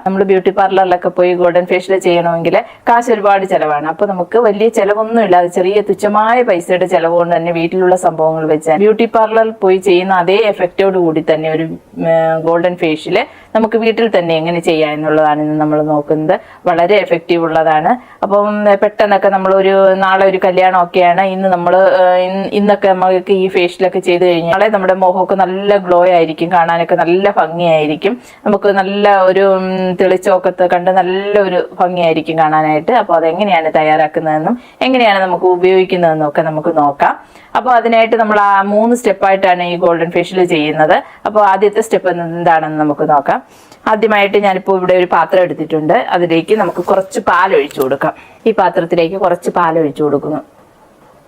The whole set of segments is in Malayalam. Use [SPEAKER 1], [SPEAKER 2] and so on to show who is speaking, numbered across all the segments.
[SPEAKER 1] നമ്മൾ ബ്യൂട്ടി പാർലറിലൊക്കെ പോയി ഗോൾഡൻ ഫേഷ്യൽ ചെയ്യണമെങ്കിൽ കാശ് ഒരുപാട് ചിലവാണ്. അപ്പൊ നമുക്ക് വലിയ ചിലവൊന്നും ഇല്ലാതെ ചെറിയ തുച്ഛമായ പൈസയുടെ ചിലവ് കൊണ്ട് തന്നെ വീട്ടിലുള്ള സംഭവങ്ങൾ വെച്ചാൽ ബ്യൂട്ടി പാർലറിൽ പോയി ചെയ്യുന്ന അതേ എഫക്റ്റോട് കൂടി തന്നെ ഒരു ഗോൾഡൻ ഫേഷ്യൽ നമുക്ക് വീട്ടിൽ തന്നെ എങ്ങനെ ചെയ്യാം എന്നുള്ളതാണ് ഇന്ന് നമ്മൾ നോക്കുന്നത്. വളരെ എഫക്റ്റീവ് ഉള്ളതാണ്. അപ്പം പെട്ടെന്നൊക്കെ നമ്മളൊരു നാളെ ഒരു കല്യാണമൊക്കെയാണ്, ഇന്നൊക്കെ നമുക്ക് ഈ ഫേഷ്യലൊക്കെ ചെയ്ത് കഴിഞ്ഞാൽ നാളെ നമ്മുടെ മുഖമൊക്കെ നല്ല ഗ്ലോ ആയിരിക്കും, കാണാനൊക്കെ നല്ല ഭംഗിയായിരിക്കും, നമുക്ക് നല്ല ഒരു തെളിച്ചമൊക്കെ കണ്ട് നല്ലൊരു ഭംഗിയായിരിക്കും കാണാനായിട്ട്. അപ്പോൾ അതെങ്ങനെയാണ് തയ്യാറാക്കുന്നതെന്നും എങ്ങനെയാണ് നമുക്ക് ഉപയോഗിക്കുന്നതെന്നും ഒക്കെ നമുക്ക് നോക്കാം. അപ്പോൾ അതിനായിട്ട് നമ്മൾ 3 സ്റ്റെപ്പായിട്ടാണ് ഈ ഗോൾഡൻ ഫേഷ്യൽ ചെയ്യുന്നത്. അപ്പോൾ ആദ്യത്തെ സ്റ്റെപ്പ് എന്താണെന്ന് നമുക്ക് നോക്കാം. ആദ്യമായിട്ട് ഞാനിപ്പോൾ ഇവിടെ ഒരു പാത്രം എടുത്തിട്ടുണ്ട്. അതിലേക്ക് നമുക്ക് കുറച്ച് പാൽ ഒഴിച്ചു കൊടുക്കാം. ഈ പാത്രത്തിലേക്ക് കുറച്ച് പാൽ ഒഴിച്ചു കൊടുക്കുന്നു.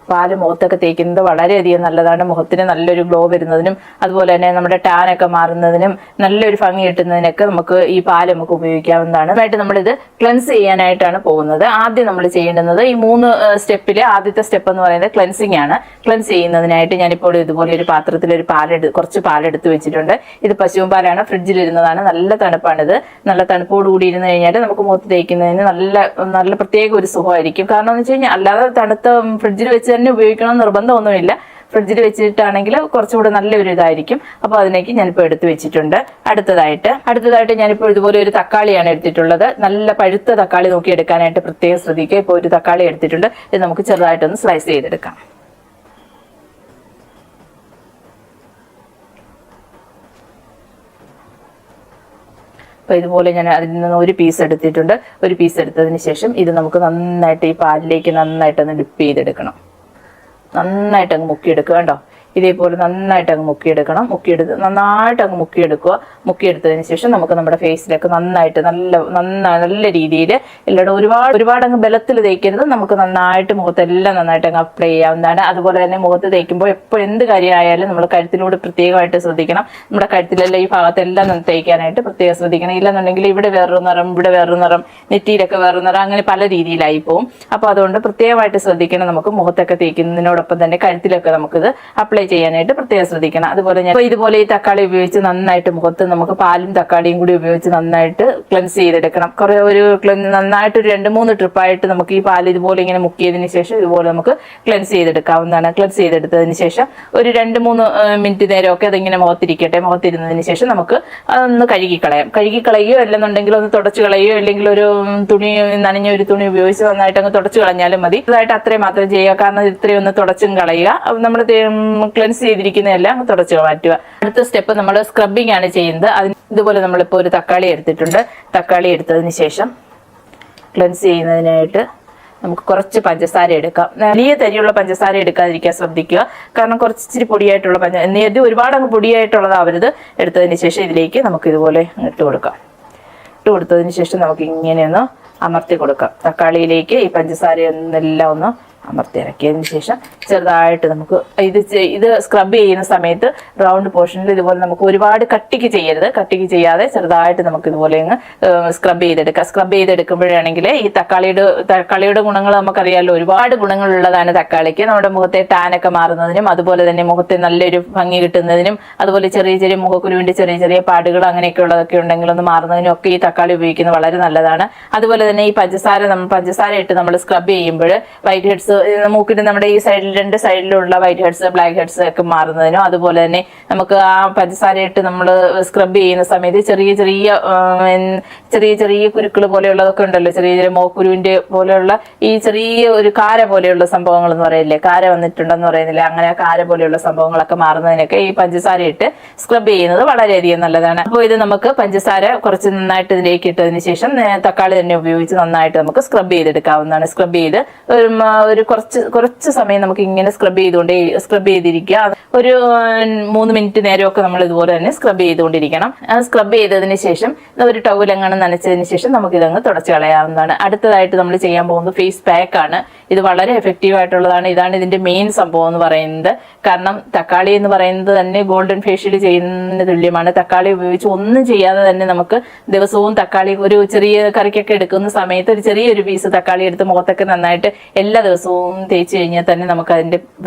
[SPEAKER 1] പാല് മുഖത്തൊക്കെ തേക്കുന്നത് വളരെയധികം നല്ലതാണ്. മുഖത്തിന് നല്ലൊരു ഗ്ലോ വരുന്നതിനും അതുപോലെ തന്നെ നമ്മുടെ ടാനൊക്കെ മാറുന്നതിനും നല്ലൊരു ഭംഗി കിട്ടുന്നതിനൊക്കെ നമുക്ക് ഈ പാല് നമുക്ക് ഉപയോഗിക്കാവുന്നതാണ്. ആയിട്ട് നമ്മളിത് ക്ലെൻസ് ചെയ്യാനായിട്ടാണ് പോകുന്നത്. ആദ്യം നമ്മൾ ചെയ്യേണ്ടുന്നത് ഈ 3 സ്റ്റെപ്പിൽ ആദ്യത്തെ സ്റ്റെപ്പ് എന്ന് പറയുന്നത് ക്ലെൻസിങ് ആണ്. ക്ലെൻസ് ചെയ്യുന്നതിനായിട്ട് ഞാനിപ്പോൾ ഇതുപോലെ ഒരു പാത്രത്തിൽ ഒരു കുറച്ച് പാലെടുത്ത് വെച്ചിട്ടുണ്ട്. ഇത് പശുവും പാലാണ്, ഫ്രിഡ്ജിലിരുന്നതാണ്. നല്ല തണുപ്പാണിത്. നല്ല തണുപ്പോട് കൂടി ഇരുന്ന് കഴിഞ്ഞാൽ നമുക്ക് മുഖത്ത് തേക്കുന്നതിന് നല്ല പ്രത്യേക ഒരു സുഖമായിരിക്കും. കാരണം എന്ന് വെച്ച് കഴിഞ്ഞാൽ അല്ലാതെ തണുത്ത ഫ്രിഡ്ജിൽ വെച്ച് തന്നെ ഉപയോഗിക്കണം നിർബന്ധമൊന്നുമില്ല. ഫ്രിഡ്ജിൽ വെച്ചിട്ടാണെങ്കിൽ കുറച്ചുകൂടെ നല്ലൊരു ഇതായിരിക്കും. അപ്പോൾ അതിലേക്ക് ഞാനിപ്പോൾ എടുത്ത് വെച്ചിട്ടുണ്ട്. അടുത്തതായിട്ട് ഞാനിപ്പോൾ ഇതുപോലെ ഒരു തക്കാളിയാണ് എടുത്തിട്ടുള്ളത്. നല്ല പഴുത്ത തക്കാളി നോക്കി എടുക്കാനായിട്ട് പ്രത്യേകം ശ്രദ്ധിക്കുക. ഇപ്പോൾ ഒരു തക്കാളി എടുത്തിട്ടുണ്ട്. ഇത് നമുക്ക് ചെറുതായിട്ടൊന്ന് സ്ലൈസ് ചെയ്തെടുക്കാം. അപ്പോൾ ഇതുപോലെ ഞാൻ അതിൽ നിന്ന് ഒരു പീസ് എടുത്തിട്ടുണ്ട്. ഒരു പീസ് എടുത്തതിന് ശേഷം ഇത് നമുക്ക് നന്നായിട്ട് ഈ പാലിലേക്ക് നന്നായിട്ടൊന്ന് ഡിപ്പ് ചെയ്തെടുക്കണം. നന്നായിട്ട് അങ്ങ് മുക്കിയെടുക്കുക. കണ്ടോ, ഇതേപോലെ നന്നായിട്ട് അങ്ങ് മുക്കിയെടുക്കണം. നന്നായിട്ട് അങ്ങ് മുക്കിയെടുത്തതിന് ശേഷം നമുക്ക് നമ്മുടെ ഫേസിലൊക്കെ നന്നായിട്ട് നല്ല രീതിയിൽ എല്ലായിടും ഒരുപാട് അങ്ങ് ബലത്തിൽ തേക്കരുത്. നമുക്ക് നന്നായിട്ട് മുഖത്തെല്ലാം നന്നായിട്ട് അങ്ങ് അപ്ലൈ ചെയ്യാവുന്നതാണ്. അതുപോലെ തന്നെ മുഖത്ത് തേക്കുമ്പോൾ എപ്പോഴും എന്ത് കാര്യമായാലും നമ്മൾ കഴുത്തിലൂടെ പ്രത്യേകമായിട്ട് ശ്രദ്ധിക്കണം. നമ്മുടെ കഴുത്തിലെല്ലാം ഈ ഭാഗത്തെല്ലാം തേക്കാനായിട്ട് പ്രത്യേകം ശ്രദ്ധിക്കണം. ഇല്ലെന്നുണ്ടെങ്കിൽ ഇവിടെ വേറൊരു നിറം, ഇവിടെ വേറൊരു നിറം, നെറ്റിയിലൊക്കെ വേറൊരു നിറം, അങ്ങനെ പല രീതിയിലായി പോകും. അപ്പോൾ അതുകൊണ്ട് പ്രത്യേകമായിട്ട് ശ്രദ്ധിക്കണം. നമുക്ക് മുഖത്തൊക്കെ തേക്കുന്നതിനോടൊപ്പം തന്നെ കഴുത്തിലൊക്കെ നമുക്കിത് അപ്ലൈ ചെയ്യാനായിട്ട് പ്രത്യേകം ശ്രദ്ധിക്കണം. അതുപോലെ ഞാൻ ഇതുപോലെ ഈ തക്കാളി ഉപയോഗിച്ച് നന്നായിട്ട് മുഖത്ത് നമുക്ക് പാലും തക്കാളിയും കൂടി ഉപയോഗിച്ച് നന്നായിട്ട് ക്ലെൻസ് ചെയ്തെടുക്കണം. നന്നായിട്ട് ഒരു 2-3 ട്രിപ്പായിട്ട് നമുക്ക് ഈ പാൽ ഇതുപോലെ ഇങ്ങനെ മുക്കിയതിന് ശേഷം ഇതുപോലെ നമുക്ക് ക്ലെൻസ് ചെയ്തെടുക്കാവുന്നതാണ്. ക്ലെൻസ് ചെയ്തെടുത്തതിന് ശേഷം ഒരു 2-3 മിനിറ്റ് നേരമൊക്കെ അതിങ്ങനെ മുഖത്തിരുന്നതിന് ശേഷം നമുക്ക് അതൊന്ന് കഴുകിക്കളയുകയോ അല്ലെന്നുണ്ടെങ്കിൽ ഒന്ന് തുടച്ചു കളയുകയോ അല്ലെങ്കിൽ ഒരു നനഞ്ഞ ഒരു തുണി ഉപയോഗിച്ച് നന്നായിട്ട് അങ്ങ് തുടച്ചു കളഞ്ഞാലും മതി. ഇതായിട്ട് അത്രയും മാത്രം ചെയ്യുക. കാരണം ഇത്രയും ഒന്ന് തുടച്ചും കളയുക. നമ്മൾ ക്ലെൻസ് ചെയ്തിരിക്കുന്നതെല്ലാം തുടച്ചു മാറ്റുക. അടുത്ത സ്റ്റെപ്പ് നമ്മൾ സ്ക്രബിംഗ് ആണ് ചെയ്യുന്നത്. ഇതുപോലെ നമ്മളിപ്പോൾ ഒരു തക്കാളി എടുത്തിട്ടുണ്ട്. തക്കാളി എടുത്തതിന് ശേഷം ക്ലെൻസ് ചെയ്യുന്നതിനായിട്ട് നമുക്ക് കുറച്ച് പഞ്ചസാര എടുക്കാം. വലിയ തരിയുള്ള പഞ്ചസാര എടുക്കാതിരിക്കാൻ ശ്രദ്ധിക്കുക. കാരണം കുറച്ചിരി പൊടിയായിട്ടുള്ള ഇത് ഒരുപാട് അങ്ങ് പൊടിയായിട്ടുള്ളതാവരുത്. എടുത്തതിന് ശേഷം ഇതിലേക്ക് നമുക്ക് ഇതുപോലെ ഇട്ട് കൊടുത്തതിന് ശേഷം നമുക്ക് ഇങ്ങനെയൊന്ന് അമർത്തി കൊടുക്കാം. തക്കാളിയിലേക്ക് ഈ പഞ്ചസാരയൊന്നെല്ലാം ഒന്ന് അമർത്തി ഇറക്കിയതിന് ശേഷം ചെറുതായിട്ട് നമുക്ക് ഇത് സ്ക്രബ് ചെയ്യുന്ന സമയത്ത് റൗണ്ട് പോർഷനിൽ ഇതുപോലെ നമുക്ക് ഒരുപാട് കട്ടിക്ക് ചെയ്യാതെ ചെറുതായിട്ട് നമുക്ക് ഇതുപോലെ സ്ക്രബ് ചെയ്തെടുക്കുമ്പോഴാണെങ്കിൽ ഈ തക്കാളിയുടെ ഗുണങ്ങൾ നമുക്കറിയാമല്ലോ. ഒരുപാട് ഗുണങ്ങളുള്ളതാണ് തക്കാളിക്ക്. നമ്മുടെ മുഖത്തെ ടാനൊക്കെ മാറുന്നതിനും അതുപോലെ തന്നെ മുഖത്തെ നല്ലൊരു ഭംഗി കിട്ടുന്നതിനും അതുപോലെ ചെറിയ മുഖക്കുരുവിന്റെ ചെറിയ പാടുകൾ അങ്ങനെയൊക്കെ ഉള്ളതൊക്കെ ഉണ്ടെങ്കിൽ ഒന്ന് മാറുന്നതിനും ഒക്കെ ഈ തക്കാളി ഉപയോഗിക്കുന്നത് വളരെ നല്ലതാണ്. അതുപോലെ തന്നെ ഈ പഞ്ചസാര ഇട്ട് നമ്മൾ സ്ക്രബ് ചെയ്യുമ്പോൾ വൈറ്റ് ഹെഡ്സ് മൂക്കിന് നമ്മുടെ ഈ സൈഡിൽ 2 സൈഡിലുള്ള വൈറ്റ് ഹെഡ്സ് ബ്ലാക്ക് ഹെഡ്സ് ഒക്കെ മാറുന്നതിനും അതുപോലെ തന്നെ നമുക്ക് ആ പഞ്ചസാരയിട്ട് നമ്മൾ സ്ക്രബ് ചെയ്യുന്ന സമയത്ത് ചെറിയ കുരുക്കൾ പോലെയുള്ളതൊക്കെ ഉണ്ടല്ലോ, ചെറിയ മോക്കുരുവിന്റെ പോലെയുള്ള ഈ ചെറിയ ഒരു കാര പോലെയുള്ള സംഭവങ്ങൾ എന്ന് പറയില്ലേ, കാര വന്നിട്ടുണ്ടെന്ന് പറയുന്നില്ല, അങ്ങനെ ആ കാര പോലെയുള്ള സംഭവങ്ങളൊക്കെ മാറുന്നതിനൊക്കെ ഈ പഞ്ചസാര ഇട്ട് സ്ക്രബ് ചെയ്യുന്നത് വളരെയധികം നല്ലതാണ്. അപ്പോൾ ഇത് നമുക്ക് പഞ്ചസാര കുറച്ച് നന്നായിട്ട് ഇതിലേക്ക് ഇട്ടതിന് ശേഷം തക്കാളി തന്നെ ഉപയോഗിച്ച് നന്നായിട്ട് നമുക്ക് സ്ക്രബ് ചെയ്തെടുക്കാവുന്നതാണ്. സ്ക്രബ് ചെയ്ത് ഒരു കുറച്ച് സമയം നമുക്ക് ഇങ്ങനെ സ്ക്രബ് ചെയ്തിരിക്കുക. ഒരു 3 മിനിറ്റ് നേരമൊക്കെ നമ്മൾ ഇതുപോലെ തന്നെ സ്ക്രബ് ചെയ്തുകൊണ്ടിരിക്കണം. സ്ക്രബ് ചെയ്തതിന് ശേഷം ഒരു ടവലെങ്ങാനും നനച്ചതിന് ശേഷം നമുക്ക് ഇതങ്ങ് തുടച്ചു കളയാവുന്നതാണ്. അടുത്തതായിട്ട് നമ്മൾ ചെയ്യാൻ പോകുന്നത് ഫേസ് പാക്ക് ആണ്. ഇത് വളരെ എഫക്റ്റീവ് ആയിട്ടുള്ളതാണ്. ഇതാണ് ഇതിന്റെ മെയിൻ സംഭവം എന്ന് പറയുന്നത്. കാരണം തക്കാളി എന്ന് പറയുന്നത് തന്നെ ഗോൾഡൻ ഫേഷ്യൽ ചെയ്യുന്നതിന് തുല്യമാണ്. തക്കാളി ഉപയോഗിച്ച് ഒന്നും ചെയ്യാതെ തന്നെ നമുക്ക് ദിവസവും തക്കാളി ഒരു ചെറിയ കറിക്കൊക്കെ എടുക്കുന്ന സമയത്ത് ഒരു ചെറിയൊരു പീസ് തക്കാളി എടുത്ത് മുഖത്തൊക്കെ നന്നായിട്ട് എല്ലാ ദിവസവും തേച്ച് കഴിഞ്ഞാൽ തന്നെ നമുക്ക് അതിന്റെ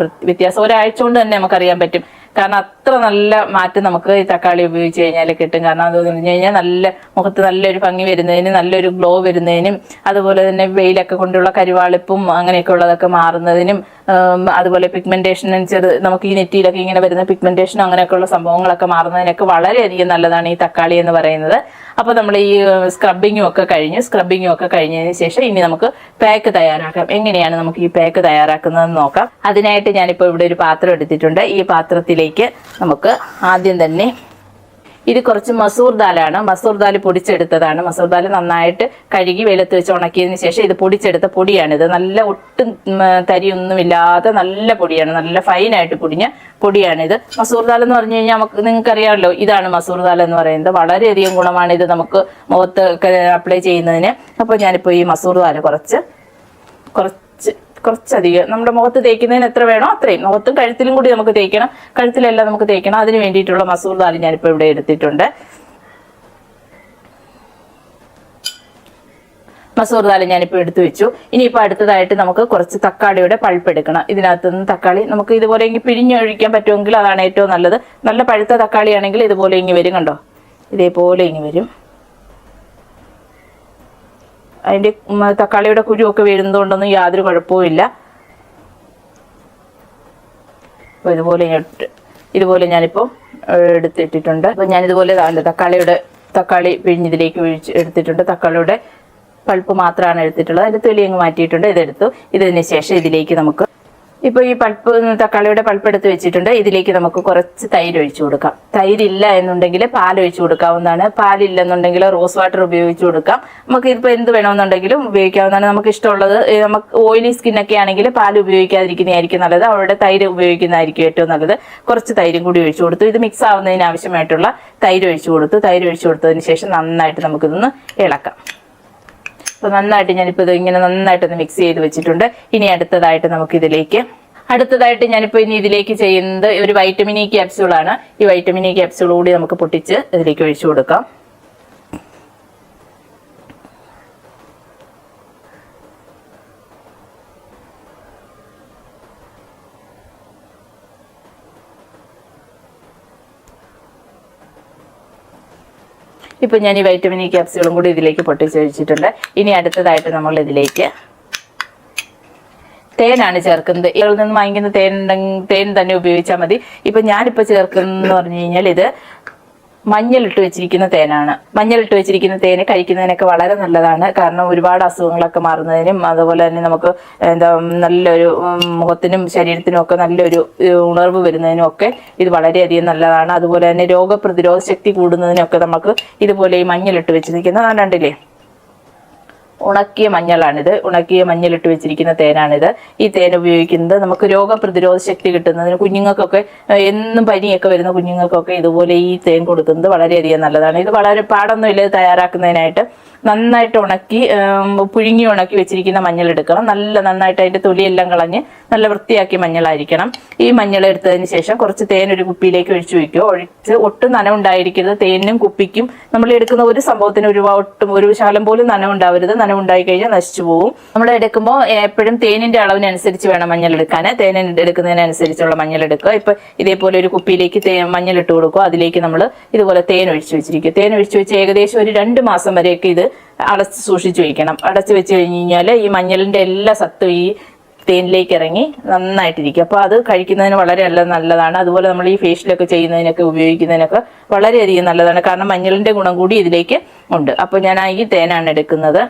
[SPEAKER 1] വ്യത്യാസം ഒരാഴ്ച കൊണ്ട് തന്നെ നമുക്കറിയാൻ പറ്റും. കാരണം അത്ര നല്ല മാറ്റം നമുക്ക് ഈ തക്കാളി ഉപയോഗിച്ച് കഴിഞ്ഞാൽ കിട്ടും. കാരണം അത് പറഞ്ഞു കഴിഞ്ഞാൽ നല്ല മുഖത്ത് നല്ലൊരു ഭംഗി വരുന്നതിനും നല്ലൊരു ഗ്ലോ വരുന്നതിനും അതുപോലെ തന്നെ വെയിലൊക്കെ കൊണ്ടുള്ള കരുവാളിപ്പും അങ്ങനെയൊക്കെ ഉള്ളതൊക്കെ മാറുന്നതിനും അതുപോലെ പിഗ്മെന്റേഷൻ നമുക്ക് ഈ നെറ്റിയിലൊക്കെ ഇങ്ങനെ വരുന്ന പിഗ്മെന്റേഷൻ അങ്ങനെയൊക്കെയുള്ള സംഭവങ്ങളൊക്കെ മാറുന്നതിനൊക്കെ വളരെയധികം നല്ലതാണ് ഈ തക്കാളി എന്ന് പറയുന്നത്. അപ്പോൾ നമ്മൾ ഈ സ്ക്രബിങ്ങും ഒക്കെ കഴിഞ്ഞതിന് ശേഷം ഇനി നമുക്ക് പാക്ക് തയ്യാറാക്കാം. എങ്ങനെയാണ് നമുക്ക് ഈ പാക്ക് തയ്യാറാക്കുന്നതെന്ന് നോക്കാം. അതിനായിട്ട് ഞാനിപ്പോൾ ഇവിടെ ഒരു പാത്രം എടുത്തിട്ടുണ്ട്. ഈ പാത്രത്തിലേക്ക് നമുക്ക് ആദ്യം തന്നെ ഇത് കുറച്ച് മസൂർ ദാലാണ്. മസൂർ ദാൽ പൊടിച്ചെടുത്തതാണ്. മസൂർ ദാൽ നന്നായിട്ട് കഴുകി വെയിലത്ത് വെച്ച് ഉണക്കിയതിന് ശേഷം ഇത് പൊടിച്ചെടുത്ത പൊടിയാണിത്. നല്ല ഒട്ടും തരിയൊന്നുമില്ലാത്ത നല്ല പൊടിയാണ്, നല്ല ഫൈനായിട്ട് പൊടിഞ്ഞ പൊടിയാണിത്. മസൂർ ദാൽ എന്ന് പറഞ്ഞു കഴിഞ്ഞാൽ നിങ്ങൾക്കറിയാമല്ലോ, ഇതാണ് മസൂർ ദാൽ എന്ന് പറയുന്നത്. വളരെയധികം ഗുണമാണ് ഇത് നമുക്ക് മുഖത്ത് അപ്ലൈ ചെയ്യുന്നതിന്. അപ്പോൾ ഞാനിപ്പോൾ ഈ മസൂർ ദാൽ കുറച്ചധികം നമ്മുടെ മുഖത്ത് തേക്കുന്നതിന് എത്ര വേണോ അത്രയും, മുഖത്തും കഴുത്തിലും കൂടി നമുക്ക് തേക്കണം, കഴുത്തിലെല്ലാം നമുക്ക് തേക്കണം. അതിന് വേണ്ടിയിട്ടുള്ള മസൂർ ദാൽ ഞാനിപ്പോൾ ഇവിടെ എടുത്തിട്ടുണ്ട്. മസൂർ ദാൽ ഞാനിപ്പോൾ എടുത്തു വെച്ചു. ഇനിയിപ്പോൾ അടുത്തതായിട്ട് നമുക്ക് കുറച്ച് തക്കാളിയുടെ പൾപ്പ് എടുക്കണം. ഇതിനകത്ത് നിന്ന് തക്കാളി നമുക്ക് ഇതുപോലെ ഇങ്ങനെ പിഴിഞ്ഞൊഴിക്കാൻ പറ്റുമെങ്കിൽ അതാണ് ഏറ്റവും നല്ലത്. നല്ല പഴുത്ത തക്കാളിയാണെങ്കിൽ ഇതുപോലെ ഇങ്ങി വരും, കണ്ടോ, ഇതേപോലെ ഇങ്ങി വരും. അതിൻ്റെ തക്കാളിയുടെ കുരുവൊക്കെ വീഴുന്നതുകൊണ്ടൊന്നും യാതൊരു കുഴപ്പവുമില്ല. അപ്പോൾ ഇതുപോലെ ഞാനിപ്പോൾ എടുത്തിട്ടിട്ടുണ്ട്. അപ്പോൾ ഞാനിതുപോലെ തക്കാളി പിഴിഞ്ഞിതിലേക്ക് എടുത്തിട്ടുണ്ട്. തക്കാളിയുടെ പൾപ്പ് മാത്രമാണ് എടുത്തിട്ടുള്ളത്. അതിൻ്റെ തൊലി അങ്ങ് മാറ്റിയിട്ടുണ്ട്. ഇതെടുത്തു. ഇതിന് ശേഷം ഇതിലേക്ക് നമുക്ക് ഇപ്പോൾ ഈ തക്കാളിയുടെ പൾപ്പ് എടുത്ത് വെച്ചിട്ടുണ്ട്. ഇതിലേക്ക് നമുക്ക് കുറച്ച് തൈര് ഒഴിച്ചു കൊടുക്കാം. തൈരില്ല എന്നുണ്ടെങ്കിൽ പാലൊഴിച്ചു കൊടുക്കാവുന്നതാണ്. പാലില്ലെന്നുണ്ടെങ്കിൽ റോസ് വാട്ടർ ഉപയോഗിച്ച് കൊടുക്കാം. നമുക്ക് ഇതിപ്പോൾ എന്ത് വേണമെന്നുണ്ടെങ്കിലും ഉപയോഗിക്കാവുന്നതാണ്. നമുക്ക് ഇഷ്ടമുള്ളത്, നമുക്ക് ഓയിലി സ്കിന്നൊക്കെ ആണെങ്കിൽ പാൽ ഉപയോഗിക്കാതിരിക്കുന്നതായിരിക്കും നല്ലത്. അവരുടെ തൈര് ഉപയോഗിക്കുന്നതായിരിക്കും ഏറ്റവും നല്ലത്. കുറച്ച് തൈരും കൂടി ഒഴിച്ചു കൊടുത്തു. ഇത് മിക്സ് ആവുന്നതിന് ആവശ്യമായിട്ടുള്ള തൈര് ഒഴിച്ചു കൊടുത്തു. തൈര് ഒഴിച്ചു കൊടുത്തതിന് ശേഷം നന്നായിട്ട് നമുക്കിതൊന്ന് ഇളക്കാം. അപ്പോൾ നന്നായിട്ട് ഞാനിപ്പോൾ ഇത് ഇങ്ങനെ നന്നായിട്ടൊന്ന് മിക്സ് ചെയ്ത് വെച്ചിട്ടുണ്ട്. ഇനി അടുത്തതായിട്ട് ഞാനിപ്പോൾ ഇതിലേക്ക് ചെയ്യുന്നത് ഒരു വൈറ്റമിൻ ഇ ക്യാപ്സ്യൂളാണ്. ഈ വൈറ്റമിൻ ഇ ക്യാപ്സ്യൂൾ കൂടി നമുക്ക് പൊട്ടിച്ച് ഇതിലേക്ക് ഒഴിച്ചു കൊടുക്കാം. ഇപ്പോൾ ഞാൻ ഈ വൈറ്റമിൻ ഇ ക്യാപ്സ്യൂളും കൂടി ഇതിലേക്ക് പൊട്ടിച്ചൊഴിച്ചിട്ടുണ്ട്. ഇനി അടുത്തതായിട്ട് നമ്മൾ ഇതിലേക്ക് തേനാണ് ചേർക്കുന്നത്. ഇതിൽ നിന്ന് വാങ്ങിക്കുന്ന തേൻ തന്നെ ഉപയോഗിച്ചാൽ മതി. ഇപ്പം ഞാനിപ്പോൾ ചേർക്കുന്നതെന്ന് പറഞ്ഞു കഴിഞ്ഞാൽ ഇത് മഞ്ഞളിട്ട് വെച്ചിരിക്കുന്ന തേനാണ്. മഞ്ഞളിട്ട് വെച്ചിരിക്കുന്ന തേന് കഴിക്കുന്നതിനൊക്കെ വളരെ നല്ലതാണ്. കാരണം ഒരുപാട് അസുഖങ്ങളൊക്കെ മാറുന്നതിനും അതുപോലെ തന്നെ നമുക്ക് നല്ലൊരു മുഖത്തിനും ശരീരത്തിനും ഒക്കെ നല്ലൊരു ഉണർവ് വരുന്നതിനും ഒക്കെ ഇത് വളരെയധികം നല്ലതാണ്. അതുപോലെ തന്നെ രോഗപ്രതിരോധ ശക്തി കൂടുന്നതിനൊക്കെ നമുക്ക് ഇതുപോലെ ഈ മഞ്ഞളിട്ട് വെച്ചിരിക്കുന്ന കണ്ടില്ലേ, ഉണക്കിയ മഞ്ഞളിട്ട് വെച്ചിരിക്കുന്ന തേനാണിത്. ഈ തേൻ ഉപയോഗിക്കുന്നത് നമുക്ക് രോഗപ്രതിരോധ ശക്തി കിട്ടുന്നതിന്, കുഞ്ഞുങ്ങൾക്കൊക്കെ എന്നും പനിയൊക്കെ വരുന്ന കുഞ്ഞുങ്ങൾക്കൊക്കെ ഇതുപോലെ ഈ തേൻ കൊടുക്കുന്നത് വളരെയധികം നല്ലതാണ്. ഇത് വളരെ പാടൊന്നുമില്ല തയ്യാറാക്കുന്നതിനായിട്ട്. നന്നായിട്ട് പുഴുങ്ങി ഉണക്കി വെച്ചിരിക്കുന്ന മഞ്ഞൾ എടുക്കണം. നന്നായിട്ട് അതിൻ്റെ തൊലിയെല്ലാം കളഞ്ഞ് നല്ല വൃത്തിയാക്കിയ മഞ്ഞളായിരിക്കണം. ഈ മഞ്ഞൾ എടുത്തതിന് ശേഷം കുറച്ച് തേൻ ഒരു കുപ്പിയിലേക്ക് ഒഴിച്ച് ഒട്ടും നനവുണ്ടായിരിക്കരുത്. തേനും കുപ്പിക്കും നമ്മൾ എടുക്കുന്ന ഒരു സംഭവത്തിന് ഒരു ശകലം പോലും നനവുണ്ടാവരുത്. നനവുണ്ടായി കഴിഞ്ഞാൽ നശിച്ചു പോകും. നമ്മൾ എടുക്കുമ്പോൾ എപ്പോഴും തേനിന്റെ അളവിനനുസരിച്ച് വേണം മഞ്ഞൾ എടുക്കാൻ. തേൻ എടുക്കുന്നതിനനുസരിച്ചുള്ള മഞ്ഞൾ എടുക്കുക. ഇപ്പൊ ഇതേപോലെ ഒരു കുപ്പിയിലേക്ക് മഞ്ഞൾ ഇട്ട് കൊടുക്കുക. അതിലേക്ക് നമ്മൾ ഇതുപോലെ തേൻ ഒഴിച്ചു വെച്ചിരിക്കും. തേൻ ഒഴിച്ചു വെച്ച് ഏകദേശം ഒരു 2 മാസം വരെയൊക്കെ ഇത് അടച്ച് സൂക്ഷിച്ചു വയ്ക്കണം. അടച്ചു വെച്ച് കഴിഞ്ഞ് കഴിഞ്ഞാൽ ഈ മഞ്ഞളിന്റെ എല്ലാ സത്തും ഈ തേനിലേക്ക് ഇറങ്ങി നന്നായിട്ടിരിക്കും. അപ്പോൾ അത് കഴിക്കുന്നതിന് വളരെ നല്ലതാണ്. അതുപോലെ നമ്മൾ ഈ ഫേഷ്യലൊക്കെ ചെയ്യുന്നതിനൊക്കെ ഉപയോഗിക്കുന്നതിനൊക്കെ വളരെയധികം നല്ലതാണ്. കാരണം മഞ്ഞളിന്റെ ഗുണം കൂടി ഇതിലേക്ക് ഉണ്ട്. അപ്പോൾ ഞാൻ ഈ തേനാണ് എടുക്കുന്നത്.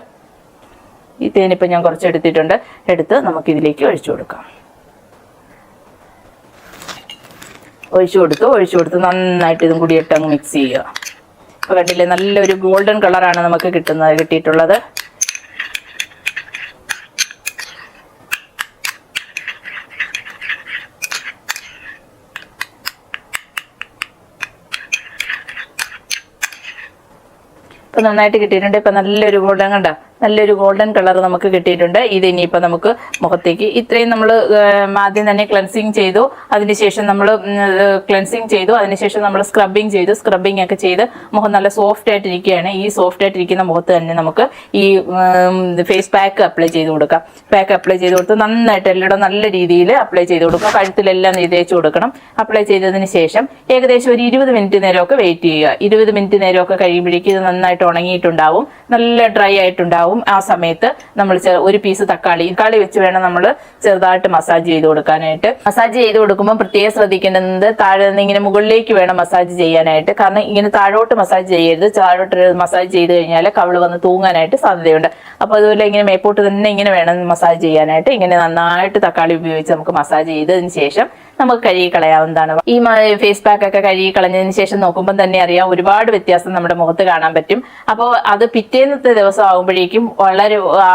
[SPEAKER 1] ഈ തേനിപ്പോൾ ഞാൻ കുറച്ച് എടുത്തിട്ടുണ്ട്. എടുത്ത് നമുക്കിതിലേക്ക് ഒഴിച്ചു കൊടുക്കാം. ഒഴിച്ചു കൊടുത്ത് നന്നായിട്ട് ഇതും കൂടി ഇട്ട് അങ്ങ് മിക്സ് ചെയ്യുക. അപ്പോൾ കണ്ടില്ലേ, നല്ലൊരു ഗോൾഡൻ കളറാണ് നമുക്ക് കിട്ടിയിട്ടുള്ളത്. ഇപ്പം നന്നായിട്ട് കിട്ടിയിട്ടുണ്ട്. ഇപ്പം നല്ലൊരു ഗോൾഡൻ കണ്ട നല്ലൊരു ഗോൾഡൻ കളർ നമുക്ക് കിട്ടിയിട്ടുണ്ട്. ഇത് ഇനിയിപ്പോൾ നമുക്ക് മുഖത്തേക്ക് ഇത്രയും നമ്മൾ ആദ്യം തന്നെ ക്ലെൻസിങ് ചെയ്തു, അതിനുശേഷം നമ്മൾ അതിനുശേഷം നമ്മൾ സ്ക്രബിങ് ഒക്കെ ചെയ്ത് മുഖം നല്ല സോഫ്റ്റ് ആയിട്ടിരിക്കുകയാണ്. ഈ സോഫ്റ്റ് ആയിട്ടിരിക്കുന്ന മുഖത്ത് തന്നെ നമുക്ക് ഈ ഫേസ് പാക്ക് അപ്ലൈ ചെയ്ത് കൊടുക്കാം. പാക്ക് അപ്ലൈ ചെയ്ത് കൊടുത്ത് നന്നായിട്ട് എല്ലായിടും നല്ല രീതിയിൽ അപ്ലൈ ചെയ്ത് കൊടുക്കുക. കഴുത്തിലെല്ലാം തേച്ച് കൊടുക്കണം. അപ്ലൈ ചെയ്തതിന് ശേഷം ഏകദേശം ഒരു 20 മിനിറ്റ് നേരമൊക്കെ വെയിറ്റ് ചെയ്യുക. 20 മിനിറ്റ് നേരമൊക്കെ കഴിയുമ്പോഴേക്കും ഇത് നന്നായിട്ട് ഉണങ്ങിയിട്ടുണ്ടാവും, നല്ല ഡ്രൈ ആയിട്ടുണ്ടാവും. ആ സമയത്ത് നമ്മൾ ഒരു പീസ് തക്കാളി വെച്ച് വേണം നമ്മൾ ചെറുതായിട്ട് മസാജ് ചെയ്ത് കൊടുക്കാനായിട്ട്. മസാജ് ചെയ്ത് കൊടുക്കുമ്പോൾ പ്രത്യേകം ശ്രദ്ധിക്കേണ്ടത് താഴെ നിന്ന് ഇങ്ങനെ മുകളിലേക്ക് വേണം മസാജ് ചെയ്യാനായിട്ട്. കാരണം ഇങ്ങനെ താഴോട്ട് മസാജ് ചെയ്യരുത്. താഴോട്ട് മസാജ് ചെയ്ത് കഴിഞ്ഞാൽ കവിള് വന്ന് തൂങ്ങാനായിട്ട് സാധ്യതയുണ്ട്. അപ്പോൾ അതുപോലെ ഇങ്ങനെ മേപ്പോട്ട് തന്നെ ഇങ്ങനെ വേണം മസാജ് ചെയ്യാനായിട്ട്. ഇങ്ങനെ നന്നായിട്ട് തക്കാളി ഉപയോഗിച്ച് നമുക്ക് മസാജ് ചെയ്തതിന് ശേഷം നമുക്ക് കഴുകി കളയാവുന്നതാണ്. ഈ ഫേസ് പാക്ക് ഒക്കെ കഴുകി കളഞ്ഞതിന് ശേഷം നോക്കുമ്പോൾ തന്നെ അറിയാം ഒരുപാട് വ്യത്യാസം നമ്മുടെ മുഖത്ത് കാണാൻ പറ്റും. അപ്പോൾ അത് പിറ്റേന്നത്തെ ദിവസം ആകുമ്പോഴേക്കും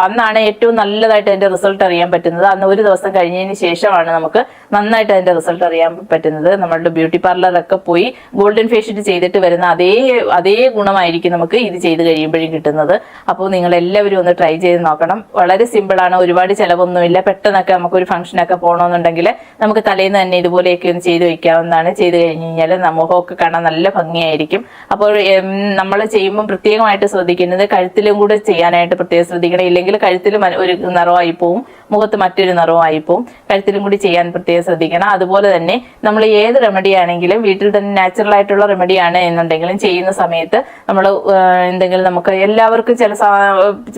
[SPEAKER 1] അന്നാണ് ഏറ്റവും നല്ലതായിട്ട് അതിന്റെ റിസൾട്ട് അറിയാൻ പറ്റുന്നത്. അന്ന് ഒരു ദിവസം കഴിഞ്ഞതിന് ശേഷമാണ് നമുക്ക് നന്നായിട്ട് അതിന്റെ റിസൾട്ട് അറിയാൻ പറ്റുന്നത്. നമ്മളുടെ ബ്യൂട്ടി പാർലറൊക്കെ പോയി ഗോൾഡൻ ഫേഷ്യൽ ചെയ്തിട്ട് വരുന്ന അതേ ഗുണമായിരിക്കും നമുക്ക് ഇത് ചെയ്ത് കഴിയുമ്പോഴും കിട്ടുന്നത്. അപ്പോൾ നിങ്ങൾ എല്ലാവരും ഒന്ന് ട്രൈ ചെയ്ത് നോക്കണം. വളരെ സിമ്പിളാണ്, ഒരുപാട് ചിലവൊന്നുമില്ല. പെട്ടെന്നൊക്കെ നമുക്ക് ഒരു ഫംഗ്ഷനൊക്കെ പോകണമെന്നുണ്ടെങ്കിൽ നമുക്ക് തലേന്ന് തന്നെ ഇതുപോലെയൊക്കെ ഒന്ന് ചെയ്ത് വെക്കാവുന്നതാണ്. ചെയ്ത് കഴിഞ്ഞ് കഴിഞ്ഞാൽ മുഖമൊക്കെ കാണാൻ നല്ല ഭംഗിയായിരിക്കും. അപ്പോൾ നമ്മൾ ചെയ്യുമ്പോൾ പ്രത്യേകമായിട്ട് ശ്രദ്ധിക്കുന്നത് കഴുത്തിലും കൂടെ ചെയ്യാനായിട്ട് പ്രത്യേകം ശ്രദ്ധിക്കണം. ഇല്ലെങ്കിൽ കഴുത്തിലും ഒരു നിറമായി പോവും, മുഖത്ത് മറ്റൊരു നിറമായി പോവും. കഴുത്തിലും കൂടി ചെയ്യാൻ പ്രത്യേകം ശ്രദ്ധിക്കണം. അതുപോലെ തന്നെ നമ്മൾ ഏത് റെമഡി ആണെങ്കിലും വീട്ടിൽ തന്നെ നാച്ചുറൽ ആയിട്ടുള്ള റെമഡി ആണ് എന്നുണ്ടെങ്കിലും ചെയ്യുന്ന സമയത്ത് നമ്മൾ എന്തെങ്കിലും നമുക്ക് എല്ലാവർക്കും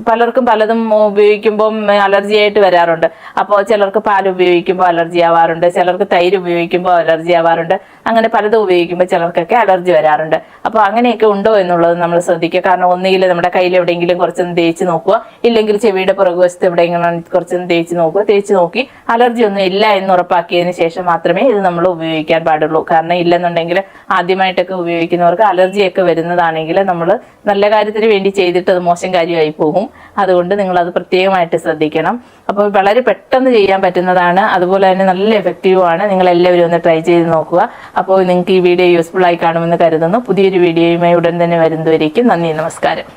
[SPEAKER 1] പലർക്കും പലതും ഉപയോഗിക്കുമ്പോൾ അലർജി ആയിട്ട് വരാറുണ്ട്. അപ്പോൾ ചിലർക്ക് പാൽ ഉപയോഗിക്കുമ്പോൾ അലർജി ആവാറുണ്ട്, ചിലർക്ക് തൈര് ഉപയോഗിക്കുമ്പോൾ അലർജി ആവാറുണ്ട്. അങ്ങനെ പലതും ഉപയോഗിക്കുമ്പോൾ ചിലർക്കൊക്കെ അലർജി വരാറുണ്ട്. അപ്പോൾ അങ്ങനെയൊക്കെ ഉണ്ടോ എന്നുള്ളത് നമ്മൾ ശ്രദ്ധിക്കുക. കാരണം ഒന്നുകിൽ നമ്മുടെ കയ്യിൽ എവിടെയെങ്കിലും കുറച്ചൊന്ന് തേച്ച് നോക്കുക, ഇല്ലെങ്കിൽ ചെവിയുടെ പുറകുവശത്ത് എവിടെയെങ്കിലും കുറച്ചൊന്ന് തേച്ച് നോക്കുക. തേച്ച് നോക്കി അലർജി ഒന്നും ഇല്ല എന്ന് ഉറപ്പാക്കിയതിന് ശേഷം മാത്രമേ ഇത് നമ്മൾ ഉപയോഗിക്കാൻ പാടുള്ളൂ. കാരണം ഇല്ലെന്നുണ്ടെങ്കിൽ ആദ്യമായിട്ടൊക്കെ ഉപയോഗിക്കുന്നവർക്ക് അലർജിയൊക്കെ വരുന്നതാണെങ്കിൽ നമ്മൾ നല്ല കാര്യത്തിന് വേണ്ടി ചെയ്തിട്ട് അത് മോശം കാര്യമായി പോകും. അതുകൊണ്ട് നിങ്ങൾ അത് പ്രത്യേകമായിട്ട് ശ്രദ്ധിക്കണം. അപ്പോൾ വളരെ പെട്ടെന്ന് ചെയ്യാൻ പറ്റുന്നതാണ്, അതുപോലെ തന്നെ നല്ല എഫക്റ്റീവുമാണ്. നിങ്ങൾ എല്ലാവരും ഒന്ന് ട്രൈ ചെയ്ത് നോക്കുക. അപ്പോൾ നിങ്ങൾക്ക് ഈ വീഡിയോ യൂസ്ഫുൾ ആയി കാണുമെന്ന് കരുതുന്നു. പുതിയൊരു വീഡിയോയുമായി ഉടൻ തന്നെ വരുന്നതുവരേക്കും നന്ദി, നമസ്കാരം.